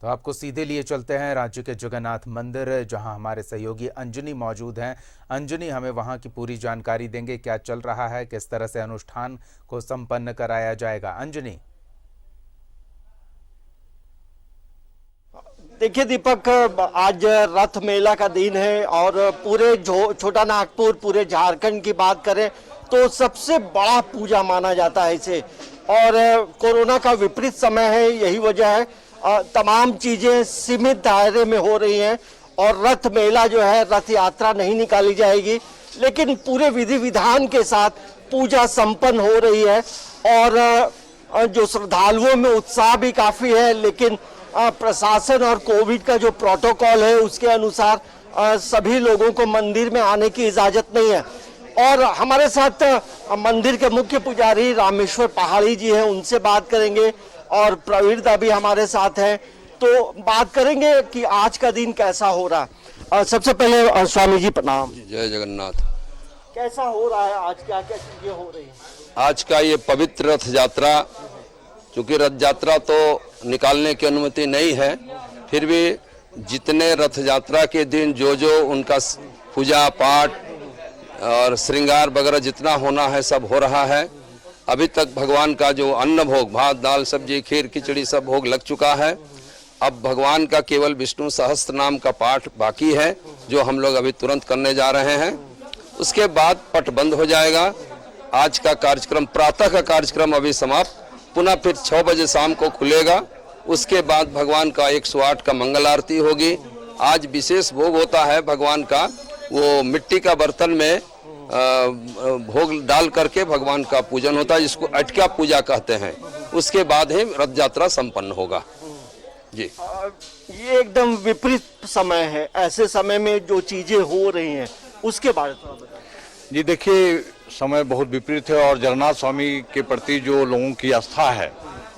तो आपको सीधे लिए चलते हैं राज्य के जगन्नाथ मंदिर, जहां हमारे सहयोगी अंजनी मौजूद हैं। अंजनी हमें वहां की पूरी जानकारी देंगे, क्या चल रहा है, किस तरह से अनुष्ठान को संपन्न कराया जाएगा। अंजनी। देखिए दीपक, आज रथ मेला का दिन है और पूरे छोटा नागपुर, पूरे झारखंड की बात करें तो सबसे बड़ा पूजा माना जाता है इसे। और कोरोना का विपरीत समय है, यही वजह है तमाम चीजें सीमित दायरे में हो रही हैं और रथ मेला जो है, रथ यात्रा नहीं निकाली जाएगी, लेकिन पूरे विधि विधान के साथ पूजा संपन्न हो रही है। और जो श्रद्धालुओं में उत्साह भी काफी है, लेकिन प्रशासन और कोविड का जो प्रोटोकॉल है उसके अनुसार सभी लोगों को मंदिर में आने की इजाजत नहीं है। और हमारे साथ मंदिर के मुख्य पुजारी रामेश्वर पहाड़ी जी हैं, उनसे बात करेंगे और प्रवीण दा भी हमारे साथ हैं, तो बात करेंगे कि आज का दिन कैसा हो रहा है। सबसे पहले स्वामी जी प्रणाम। जय जगन्नाथ। कैसा हो रहा है आज, क्या क्या चीजें हो रही हैं? आज का ये पवित्र रथ यात्रा, चूंकि रथ यात्रा तो निकालने की अनुमति नहीं है, फिर भी जितने रथ यात्रा के दिन जो उनका पूजा पाठ और श्रृंगार वगैरह जितना होना है सब हो रहा है। अभी तक भगवान का जो अन्न भोग, भात दाल सब्जी खीर खिचड़ी सब भोग लग चुका है। अब भगवान का केवल विष्णु सहस्त्र नाम का पाठ बाकी है, जो हम लोग अभी तुरंत करने जा रहे हैं। उसके बाद पट बंद हो जाएगा। आज का कार्यक्रम, प्रातः का कार्यक्रम अभी समाप्त, पुनः फिर 6 बजे शाम को खुलेगा। उसके बाद भगवान का 108 का मंगल आरती होगी। आज विशेष भोग होता है भगवान का, वो मिट्टी का बर्तन में भोग डाल करके भगवान का पूजन होता है, जिसको अटका पूजा कहते हैं। उसके बाद ही रथ यात्रा संपन्न होगा। जी, ये एकदम विपरीत समय है, ऐसे समय में जो चीजें हो रही हैं उसके बारे में बताएं। जी देखिए, समय बहुत विपरीत है और जगन्नाथ स्वामी के प्रति जो लोगों की आस्था है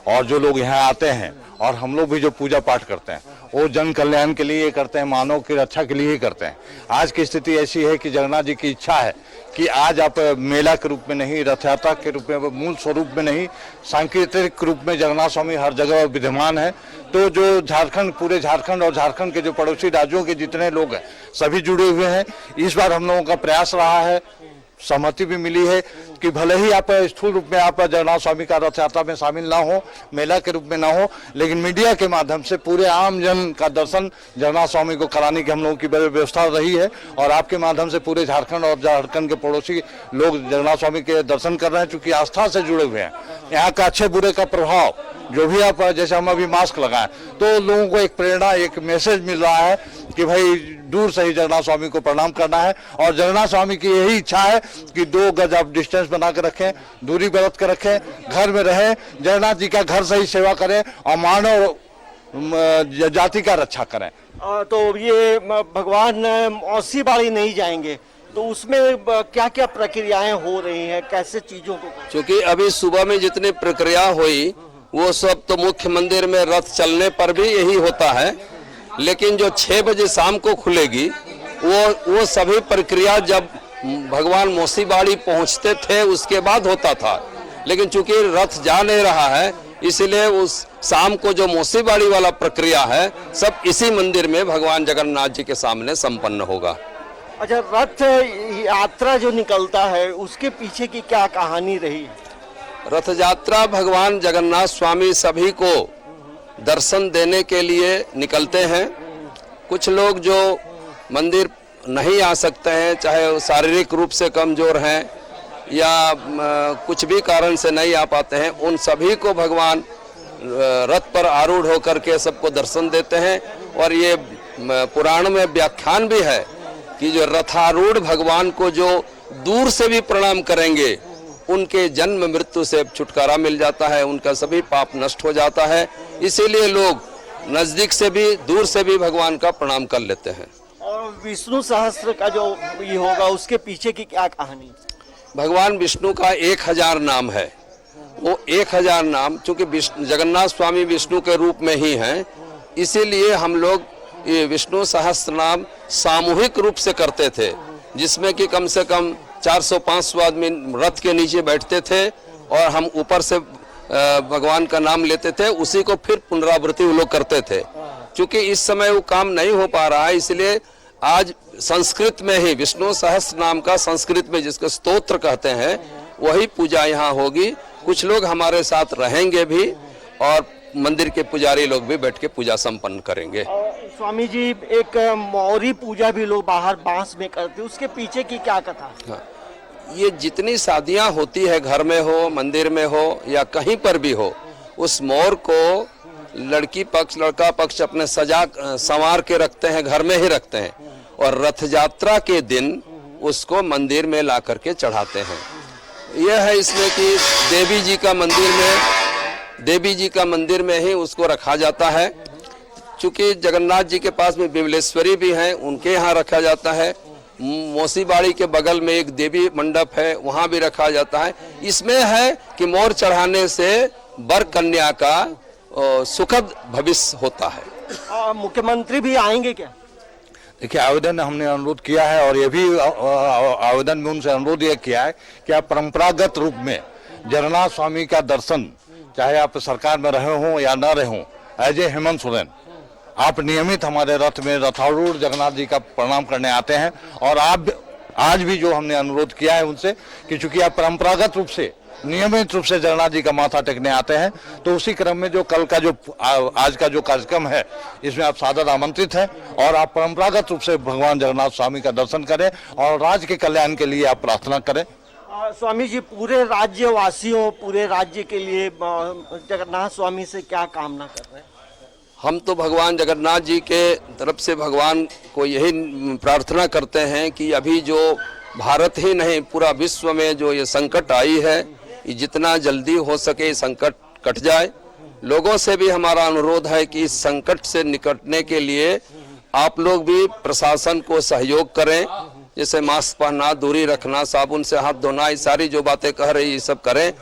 और जो लोग यहाँ आते हैं और हम लोग भी जो पूजा पाठ करते हैं वो जन कल्याण के लिए करते हैं, मानव की रक्षा के लिए ही करते हैं। आज की स्थिति ऐसी है कि जगन्नाथ जी की इच्छा है कि आज आप मेला के रूप में नहीं, रथ यात्रा के रूप में, मूल स्वरूप में नहीं, सांकेतिक रूप में जगन्नाथ स्वामी हर जगह विद्यमान है। तो जो झारखंड, पूरे झारखंड और झारखंड के जो पड़ोसी राज्यों के जितने लोग हैं सभी जुड़े हुए हैं। इस बार हम लोगों का प्रयास रहा है, सहमति भी मिली है कि भले ही आप स्थूल रूप में आप जगन्नाथ स्वामी का रथ यात्रा में शामिल ना हो, मेला के रूप में ना हो, लेकिन मीडिया के माध्यम से पूरे आम जन का दर्शन जगन्नाथ स्वामी को कराने की हम लोगों की व्यवस्था रही है। और आपके माध्यम से पूरे झारखंड और झारखंड के पड़ोसी लोग जगन्नाथ स्वामी के दर्शन कर रहे हैं, चूंकि आस्था से जुड़े हुए हैं। यहाँ का अच्छे बुरे का प्रभाव जो भी आप, जैसे हम अभी मास्क लगाएं तो लोगों को एक प्रेरणा, एक मैसेज मिल रहा है कि भाई दूर से ही जगन्नाथ स्वामी को प्रणाम करना है। और जगन्नाथ स्वामी की यही इच्छा है कि 2 गज आप डिस्टेंस बना कर रखें, दूरी बरत कर रखें, घर में रहें, जगन्नाथ जी का घर से ही सेवा करें और मानव जाति का रक्षा करें। तो ये भगवान मौसी बाड़ी नहीं जाएंगे, तो उसमें क्या क्या प्रक्रियाएं हो रही हैं, कैसे चीजों को? चूंकि अभी सुबह में जितनी प्रक्रिया हुई वो सब तो मुख्य मंदिर में रथ चलने पर भी यही होता है, लेकिन जो 6 बजे शाम को खुलेगी वो सभी प्रक्रिया जब भगवान मौसी बाड़ी पहुंचते थे उसके बाद होता था। लेकिन चूंकि रथ जा नहीं रहा है, इसलिए उस शाम को जो मौसी बाड़ी वाला प्रक्रिया है सब इसी मंदिर में भगवान जगन्नाथ जी के सामने संपन्न होगा। अच्छा, रथ यात्रा जो निकलता है उसके पीछे की क्या कहानी रही? रथ यात्रा भगवान जगन्नाथ स्वामी सभी को दर्शन देने के लिए निकलते हैं। कुछ लोग जो मंदिर नहीं आ सकते हैं, चाहे वो शारीरिक रूप से कमजोर हैं या कुछ भी कारण से नहीं आ पाते हैं, उन सभी को भगवान रथ पर आरूढ़ होकर के सबको दर्शन देते हैं। और ये पुराण में व्याख्यान भी है कि जो रथारूढ़ भगवान को जो दूर से भी प्रणाम करेंगे उनके जन्म मृत्यु से छुटकारा मिल जाता है, उनका सभी पाप नष्ट हो जाता है। इसीलिए लोग नजदीक से भी दूर से भी भगवान का प्रणाम कर लेते हैं। और विष्णु सहस्त्र का जो ये होगा उसके पीछे की क्या कहानी? भगवान विष्णु का 1000 नाम है। वो 1000 नाम चूंकि जगन्नाथ स्वामी विष्णु के रूप में ही हैं, इसीलिए हम लोग ये विष्णु सहस्त्र नाम सामूहिक रूप से करते थे, जिसमें कि कम से कम 400-500 आदमी रथ के नीचे बैठते थे और हम ऊपर से भगवान का नाम लेते थे, उसी को फिर पुनरावृत्ति वो लोग करते थे। चूंकि इस समय वो काम नहीं हो पा रहा है, इसलिए आज संस्कृत में ही विष्णु सहस्त्र नाम का संस्कृत में जिसको स्तोत्र कहते हैं वही पूजा यहाँ होगी। कुछ लोग हमारे साथ रहेंगे भी और मंदिर के पुजारी लोग भी बैठ के पूजा संपन्न करेंगे। स्वामी जी, एक मौरी पूजा भी लोग बाहर बांस में करते हैं, उसके पीछे की क्या कथा? हाँ, ये जितनी शादियां होती है, घर में हो, मंदिर में हो या कहीं पर भी हो, उस मोर को लड़की पक्ष लड़का पक्ष अपने सजा संवार के रखते हैं, घर में ही रखते हैं और रथ यात्रा के दिन उसको मंदिर में ला करके चढ़ाते हैं। यह है इसमें कि देवी जी का मंदिर में ही उसको रखा जाता है। चूंकि जगन्नाथ जी के पास में विमलेश्वरी भी हैं, उनके यहाँ रखा जाता है। मौसीबाड़ी के बगल में एक देवी मंडप है, वहाँ भी रखा जाता है। इसमें है कि मोर चढ़ाने से वर कन्या का सुखद भविष्य होता है। मुख्यमंत्री भी आएंगे क्या? देखिए, आवेदन हमने अनुरोध किया है और ये भी आवेदन में उनसे अनुरोध ये किया है कि आप परंपरागत रूप में जगन्नाथ स्वामी का दर्शन, चाहे आप सरकार में रहे हों या न रहे हों, एज ए हेमंत सोरेन आप नियमित हमारे रथ में रथारूढ़ जगन्नाथ जी का प्रणाम करने आते हैं। और आप आज भी जो हमने अनुरोध किया है उनसे कि चूंकि आप परंपरागत रूप से नियमित रूप से जगन्नाथ जी का माथा टेकने आते हैं, तो उसी क्रम में जो कल का जो आज का जो कार्यक्रम है इसमें आप सादर आमंत्रित हैं और आप परंपरागत रूप से भगवान जगन्नाथ स्वामी का दर्शन करें और राज्य के कल्याण के लिए आप प्रार्थना करें। स्वामी जी, पूरे राज्यवासियों, पूरे राज्य के लिए जगन्नाथ स्वामी से क्या कामना कर रहे हैं? हम तो भगवान जगन्नाथ जी के तरफ से भगवान को यही प्रार्थना करते हैं कि अभी जो भारत ही नहीं पूरा विश्व में जो ये संकट आई है, ये जितना जल्दी हो सके संकट कट जाए। लोगों से भी हमारा अनुरोध है कि इस संकट से निकटने के लिए आप लोग भी प्रशासन को सहयोग करें, जैसे मास्क पहनना, दूरी रखना, साबुन से हाथ धोना, ये सारी जो बातें कह रही ये सब करें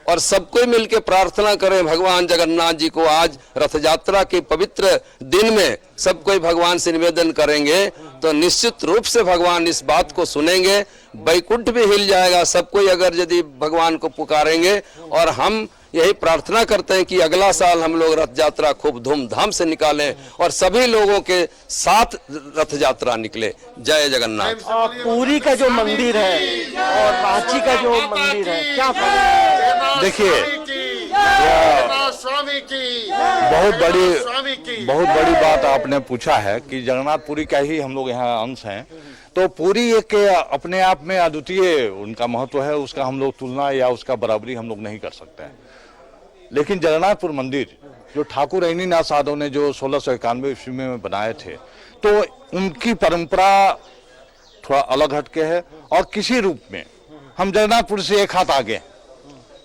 और सबको मिलकर प्रार्थना करें भगवान जगन्नाथ जी को। आज रथ यात्रा के पवित्र दिन में सब कोई भगवान से निवेदन करेंगे तो निश्चित रूप से भगवान इस बात को सुनेंगे, बैकुंठ भी हिल जाएगा सब कोई अगर यदि भगवान को पुकारेंगे। और हम यही प्रार्थना करते हैं कि अगला साल हम लोग रथ यात्रा खूब धूमधाम से निकालें और सभी लोगों के साथ रथ यात्रा निकले। जय जगन्नाथ। पुरी का जो मंदिर है और रांची का जो मंदिर है, क्या फर्क है? देखिए, बहुत बड़ी बात आपने पूछा है कि जगन्नाथपुरी का ही हम लोग यहाँ अंश हैं, तो पूरी एक अपने आप में अद्वितीय उनका महत्व है, उसका हम लोग तुलना या उसका बराबरी हम लोग नहीं कर सकते हैं। लेकिन जगन्नाथपुर मंदिर जो ठाकुर ऐनीनाथ साधव ने जो 1691 ईस्वी में बनाए थे, तो उनकी परंपरा थोड़ा अलग हटके है और किसी रूप में हम जगन्नाथपुर से एक हाथ आगे,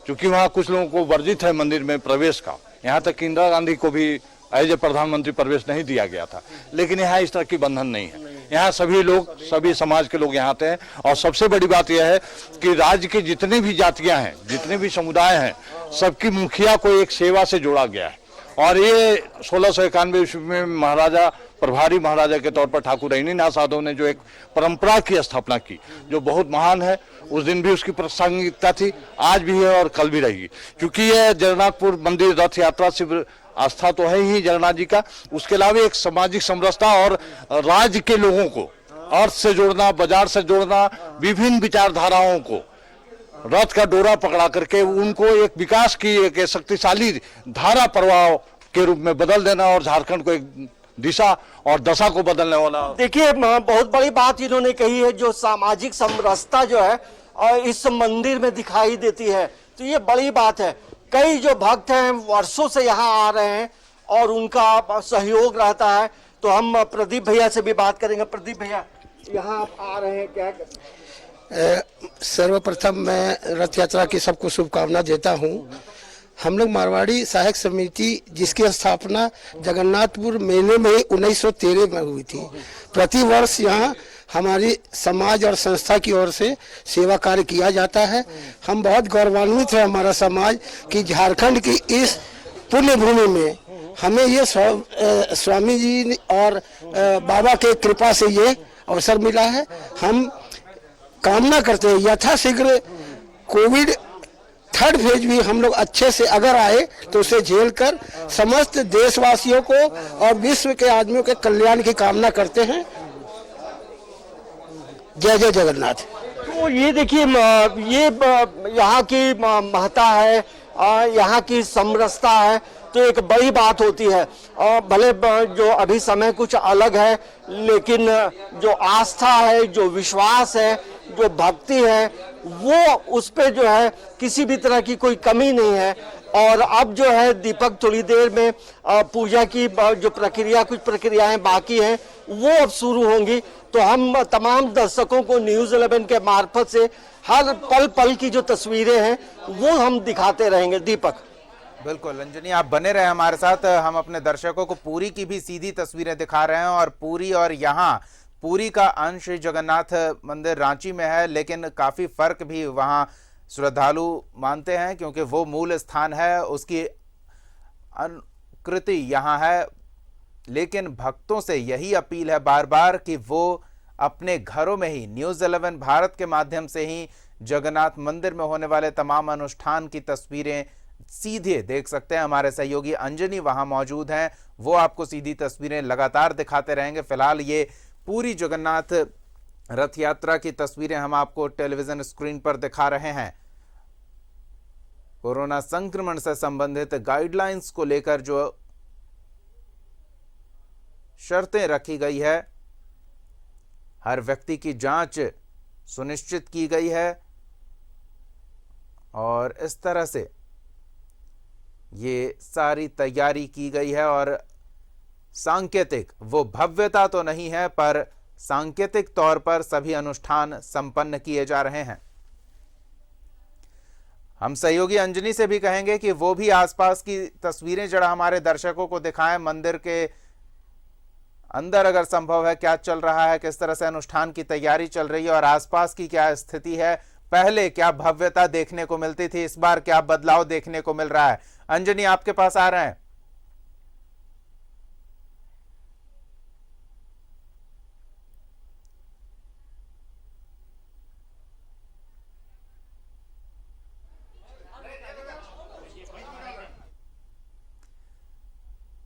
क्योंकि वहाँ कुछ लोगों को वर्जित है मंदिर में प्रवेश का। यहाँ तक कि इंदिरा गांधी को भी एज ए प्रधानमंत्री प्रवेश नहीं दिया गया था, लेकिन यहाँ इस तरह की बंधन नहीं है। यहाँ सभी लोग, सभी समाज के लोग यहाँ आते हैं और सबसे बड़ी बात यह है कि राज्य की जितनी भी जातियाँ हैं, जितने भी समुदाय हैं, सबकी मुखिया को एक सेवा से जोड़ा गया है। और ये 1691 ईस्वी में महाराजा, प्रभारी महाराजा के तौर पर ठाकुर ऐनीनाथ साधव ने जो एक परंपरा की स्थापना की, जो बहुत महान है। उस दिन भी उसकी प्रासंगिकता थी, आज भी है और कल भी रहेगी, क्योंकि यह जगन्नाथपुर मंदिर रथ यात्रा से आस्था तो है ही जगन्नाथ जी का, उसके अलावा एक सामाजिक समरसता और राज्य के लोगों को अर्थ से जोड़ना, बाजार से जोड़ना, विभिन्न विचारधाराओं को रथ का डोरा पकड़ा करके उनको एक विकास की एक शक्तिशाली धारा प्रवाह के रूप में बदल देना और झारखंड को एक दिशा और दशा को बदलने वाला। देखिए, बहुत बड़ी बात इन्होंने कही है, जो सामाजिक समरसता जो है और इस मंदिर में दिखाई देती है, तो ये बड़ी बात है। कई जो भक्त हैं वर्षों से यहाँ आ रहे हैं और उनका सहयोग रहता है। तो हम प्रदीप भैया से भी बात करेंगे। प्रदीप भैया, यहाँ आप आ रहे हैं, क्या? सर्वप्रथम मैं रथ यात्रा की सबको शुभकामना देता हूँ। हम लोग मारवाड़ी सहायक समिति, जिसकी स्थापना जगन्नाथपुर मेले में 1913 में हुई थी, प्रतिवर्ष यहाँ हमारी समाज और संस्था की ओर से सेवा कार्य किया जाता है। हम बहुत गौरवान्वित है हमारा समाज कि झारखंड की इस पुण्य भूमि में हमें ये स्वामी जी और बाबा के कृपा से ये अवसर मिला है। हम कामना करते हैं यथाशीघ्र कोविड थर्ड फेज भी हम लोग अच्छे से अगर आए तो उसे झेल कर समस्त देशवासियों को और विश्व के आदमियों के कल्याण की कामना करते हैं। जय जय जगन्नाथ। तो ये देखिए ये यहाँ की महत्ता है, यहाँ की समरसता है, तो एक बड़ी बात होती है। भले जो अभी समय कुछ अलग है, लेकिन जो आस्था है, जो विश्वास है, जो भक्ति है, वो उस पे जो है किसी भी तरह की कोई कमी नहीं है। और अब जो है दीपक थोड़ी देर में पूजा की जो प्रक्रिया, कुछ प्रक्रियाएं बाकी हैं, वो अब शुरू होंगी। तो हम तमाम दर्शकों को न्यूज़ 11 के मार्फत से हर पल पल की जो तस्वीरें हैं वो हम दिखाते रहेंगे। दीपक। बिल्कुल अंजनी, आप बने रहे हमारे साथ। हम अपने दर्शकों को पुरी की भी सीधी तस्वीरें दिखा रहे हैं, और पुरी और यहाँ पुरी का अंश जगन्नाथ मंदिर रांची में है, लेकिन काफ़ी फर्क भी वहाँ श्रद्धालु मानते हैं, क्योंकि वो मूल स्थान है, उसकी अनुकृति यहाँ है। लेकिन भक्तों से यही अपील है बार बार कि वो अपने घरों में ही न्यूज़ 11 भारत के माध्यम से ही जगन्नाथ मंदिर में होने वाले तमाम अनुष्ठान की तस्वीरें सीधे देख सकते हैं। हमारे सहयोगी अंजनी वहां मौजूद हैं, वो आपको सीधी तस्वीरें लगातार दिखाते रहेंगे। फिलहाल ये पूरी जगन्नाथ रथ यात्रा की तस्वीरें हम आपको टेलीविजन स्क्रीन पर दिखा रहे हैं। कोरोना संक्रमण से संबंधित गाइडलाइंस को लेकर जो शर्तें रखी गई है, हर व्यक्ति की जांच सुनिश्चित की गई है, और इस तरह से ये सारी तैयारी की गई है। और सांकेतिक, वो भव्यता तो नहीं है, पर सांकेतिक तौर पर सभी अनुष्ठान संपन्न किए जा रहे हैं। हम सहयोगी अंजनी से भी कहेंगे कि वो भी आसपास की तस्वीरें जरा हमारे दर्शकों को दिखाएं। मंदिर के अंदर अगर संभव है क्या चल रहा है, किस तरह से अनुष्ठान की तैयारी चल रही है, और आसपास की क्या स्थिति है। पहले क्या भव्यता देखने को मिलती थी, इस बार क्या बदलाव देखने को मिल रहा है। अंजनी, आपके पास आ रहे हैं।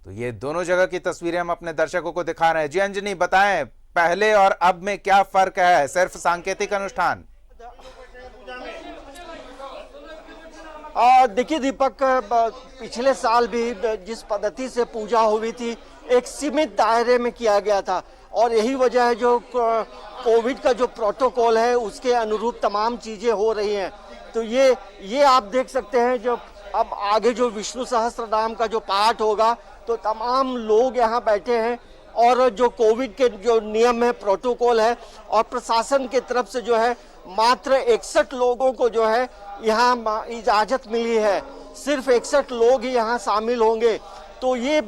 तो ये दोनों जगह की तस्वीरें हम अपने दर्शकों को दिखा रहे हैं। जी अंजनी, बताएं पहले और अब में क्या फर्क है, सिर्फ सांकेतिक अनुष्ठान? देखिए दीपक, पिछले साल भी जिस पद्धति से पूजा हुई थी, एक सीमित दायरे में किया गया था, और यही वजह है जो कोविड का जो प्रोटोकॉल है उसके अनुरूप तमाम चीजें हो रही हैं। तो ये आप देख सकते हैं, जो अब आगे जो विष्णु सहस्त्र नाम का जो पाठ होगा, तो तमाम लोग यहाँ बैठे हैं, और जो कोविड के जो नियम है, प्रोटोकॉल है, और प्रशासन की तरफ से जो है मात्र 61 लोगों को जो है यहाँ इजाजत मिली है। सिर्फ 61 लोग ही यहाँ शामिल होंगे। तो ये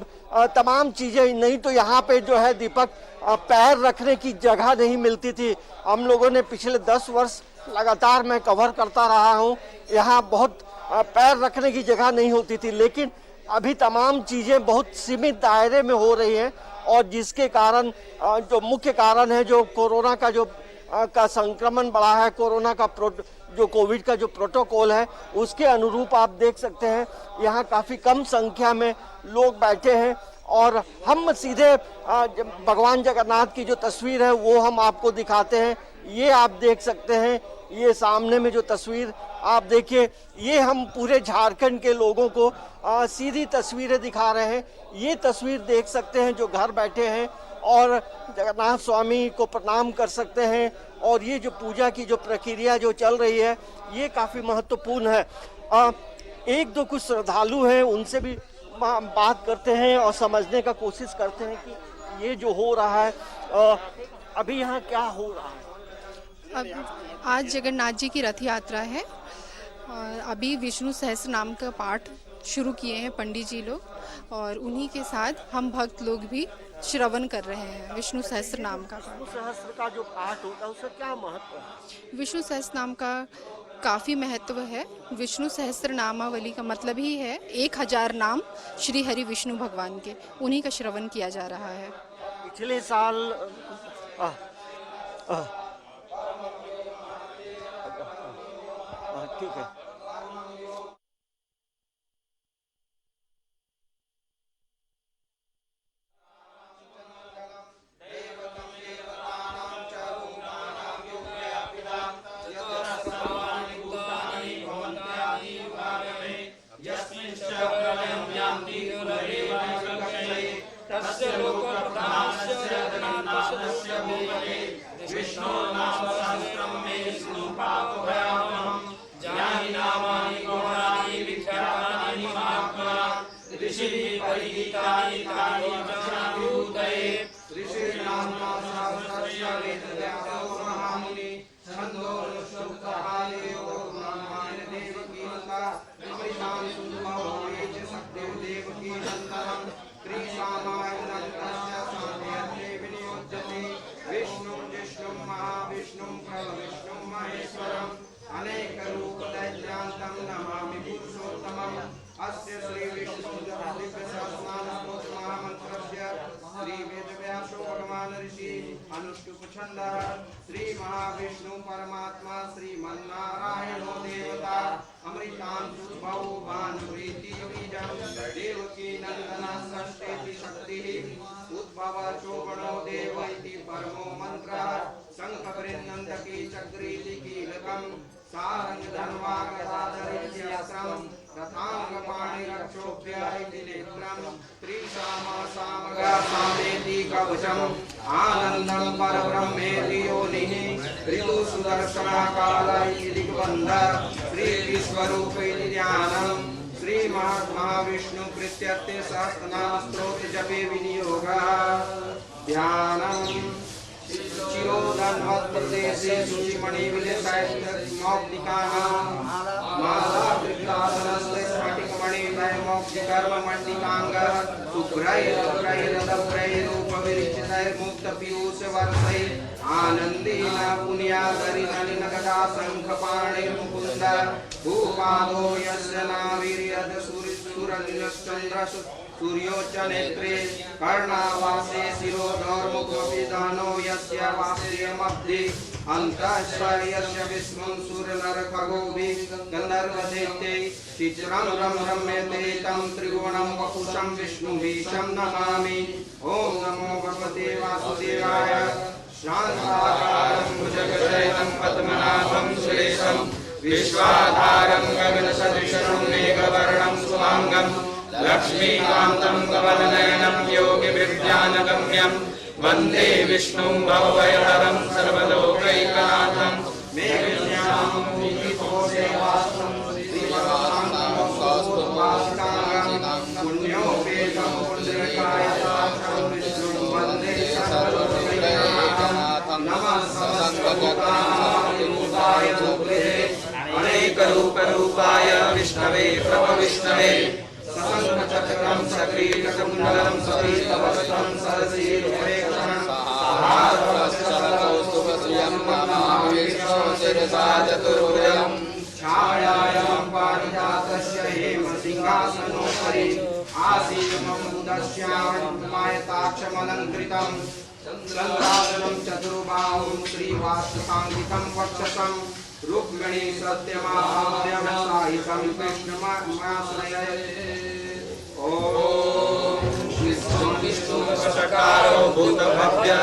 तमाम चीजें, नहीं तो यहाँ पे जो है दीपक पैर रखने की जगह नहीं मिलती थी। हम लोगों ने पिछले 10 वर्ष लगातार मैं कवर करता रहा हूँ, यहाँ बहुत पैर रखने की जगह नहीं होती थी। लेकिन अभी तमाम चीजें बहुत सीमित दायरे में हो रही हैं, और जिसके कारण जो मुख्य कारण है जो कोरोना का जो का संक्रमण बढ़ा है, कोरोना का जो कोविड का जो प्रोटोकॉल है उसके अनुरूप आप देख सकते हैं यहाँ काफ़ी कम संख्या में लोग बैठे हैं। और हम सीधे भगवान जगन्नाथ की जो तस्वीर है वो हम आपको दिखाते हैं। ये आप देख सकते हैं, ये सामने में जो तस्वीर आप देखिए, ये हम पूरे झारखंड के लोगों को सीधी तस्वीरें दिखा रहे हैं। ये तस्वीर देख सकते हैं जो घर बैठे हैं और जगन्नाथ स्वामी को प्रणाम कर सकते हैं। और ये जो पूजा की जो प्रक्रिया जो चल रही है ये काफ़ी महत्वपूर्ण है। एक दो कुछ श्रद्धालु हैं, उनसे भी बात करते हैं और समझने का कोशिश करते हैं कि ये जो हो रहा है अभी यहाँ क्या हो रहा है। अब आज जगन्नाथ जी की रथ यात्रा है और अभी विष्णु सहस्त्र नाम का पाठ शुरू किए हैं पंडित जी लोग, और उन्हीं के साथ हम भक्त लोग भी श्रवण कर रहे हैं विष्णु सहस्त्र नाम का पाठ। विष्णु सहस्त्र का जो पाठ होता है उसका क्या महत्व है? विष्णु सहस्त्र नाम का काफ़ी महत्व है। विष्णु सहस्त्र नामावली का मतलब ही है 1000 नाम श्री हरि विष्णु भगवान के, उन्हीं का श्रवण किया जा रहा है। पिछले साल ठीक है। तस्य लोकोत्थानस्य जगन्नाथस्य भूमये विष्णोर्नाम सहस्रं मे विष्णुपापभयावहं जानि नामानि गौणानि विख्यातानि महात्मना ऋषिभिः परिगीतानि तानि जनाभूतये ऋषीणां सहस्रस्य वेदव्यासो महामुनि छन्दोरुष्टुप्तहारे ब्रह्माण्ड देवकी नन्दा अमृतां सुन्दरो वेद सत्यं देवकी नन्दनं श्रीरामायणस्य साध्यते विनियोज्यते विष्णुं जिष्णुं महाविष्णुं प्रभविष्णुं महेश्वरम् अनेकरूपदैत्यान्तं नमामि पुरुषोत्तमम् अस्य श्रीविष्णुसहस्रनामस्तोत्रमहामन्त्रस्य श्रीवेदव्यासो भगवान् ऋषि अनुष्टुप्छन्दः श्रीमहाविष्णु परमात्मा श्रीमन्नारायणो देवता अमृतांशुद्भवो भानुप्रीतिबीजं देवकी नन्दनः षष्ठेति शक्तिः उद्भव चोबणो देव इति परमो मन्त्रः शङ्खवृन्दकी चक्रीति कीलकम् सारङ्गधन्वागदाधरेत्यस्त्रम् रथाङ्गपाणिरक्षोभ्य इति नेत्रम् त्रिशामासामगासामेति कवचम् आनन्दं परब्रह्मेति योनिः ऋतुसुदर्शनाकाल इति दिग्बन्धः श्रीविश्वरूप इति ध्यानम् श्रीमहाविष्णु प्रीत्यर्थे सहस्रनाम स्तोत्र जपे विनियोगः ध्यानम् चिरोदन्वत्प्रदेशे शुचिमणिविलसैर्मौक्तिकानां मालाकृतासनस्य स्फटिकमणिमौक्तिकर्ममण्डिकाङ्गः शुभ्रैरुपविरिचितैर्मुक्तपीयूषवर्षैः आनन्देन पुण्यादरिनलिनगदा शङ्खपाणिर्मुकुन्द भूपादो यस्य नाभिर्यद् सूर्यश्चन्द्रसु सूर्योच्च नेत्रे कर्णावासे शिरोधर्मुखमपि दानो यस्य वास्यमब्धि अन्तःश्वर्यस्य विष्णुं सूर्यनरखगोभि गन्धर्वदैत्यै चित्रं रम्यते तं त्रिगुणं वपुषं विष्णुभीशं नमामि ॐ नमो भगवते वासुदेवाय शान्ताकारं भुजगशयनं पद्मनाभं सुरेशं विश्वाधारं गगनसदृशं मेघवर्णं शुभाङ्गं लक्ष्मीकान्तं कमलनयनं योगिभिर्ध्यानगम्यं वन्दे विष्णुं भवभयहरं सर्वलोकैकनाथं मेघश्यामं नीतिपोषेवास्तं पुण्योपेतं पुण्डरीकायताक्षं विष्णुं वन्दे सर्वलोकैकनाथं नमः सर्वभूतानां अनेकरूपरूपाय विष्णवे प्रभविष्णवे शङ्खचक्रं सक्रीटकुण्डलं सपीतवस्त्रं सरसीरुपरेखनं चतुर्भुजं छायायां पारिजातस्य हेमसिंहासनोपरि आसीनं बुधस्यामायताक्षमलङ्कृतं चन्द्रासनं चतुर्बाहुं श्रीवाससाङ्गितं वक्षसं रुक्मिणी सत्यमाहाम्यवसाहितं कृष्णमाश्रये ॐ विष्णु विष्णु वशकारो भूतभव्य